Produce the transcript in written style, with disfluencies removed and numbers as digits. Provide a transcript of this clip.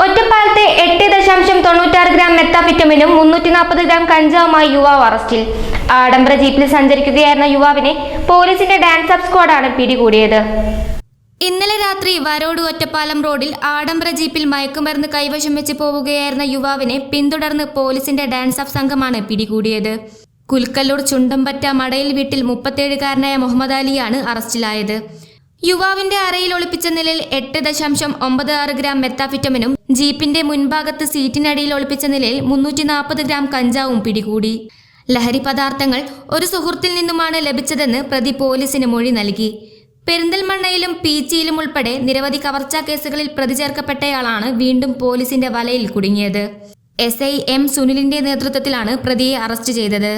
ഒറ്റപ്പാലത്തെ 8.96 gram മെത്താഫെറ്റമിനും 340 gram കഞ്ചാവുമായി യുവാവ് അറസ്റ്റിൽ. ആഡംബര ജീപ്പിൽ സഞ്ചരിക്കുകയായിരുന്ന യുവാവിനെ പോലീസിന്റെ ഡാൻസ് അപ്പ് സ്ക്വാഡാണ് പിടികൂടിയത്. ഇന്നലെ രാത്രി വരോട് ഒറ്റപ്പാലം റോഡിൽ ആഡംബര ജീപ്പിൽ മയക്കുമരുന്ന് കൈവശം വെച്ച് പോവുകയായിരുന്ന യുവാവിനെ പിന്തുടർന്ന് പോലീസിന്റെ ഡാൻസ് അപ്പ് സംഘമാണ് പിടികൂടിയത്. കുൽക്കല്ലൂർ ചുണ്ടമ്പറ്റ മടയിൽ വീട്ടിൽ 37-കാരനായ മുഹമ്മദ് അലിയാണ് അറസ്റ്റിലായത്. യുവാവിന്റെ അറയിൽ ഒളിപ്പിച്ച നിലയിൽ 8.96 ഗ്രാം മെത്താഫെറ്റമിനും ജീപ്പിന്റെ മുൻഭാഗത്ത് സീറ്റിനടിയിൽ ഒളിപ്പിച്ച നിലയിൽ 340 ഗ്രാം കഞ്ചാവും പിടികൂടി. ലഹരി പദാർത്ഥങ്ങൾ ഒരു സുഹൃത്തിൽ നിന്നുമാണ് ലഭിച്ചതെന്ന് പ്രതി പോലീസിന് മൊഴി നൽകി. പെരിന്തൽമണ്ണയിലും പീച്ചിയിലും ഉൾപ്പെടെ നിരവധി കവർച്ചാ കേസുകളിൽ പ്രതി ചേർക്കപ്പെട്ടയാളാണ് വീണ്ടും പോലീസിന്റെ വലയിൽ കുടുങ്ങിയത്. SI M സുനിലിന്റെ നേതൃത്വത്തിലാണ് പ്രതിയെ അറസ്റ്റ് ചെയ്തത്.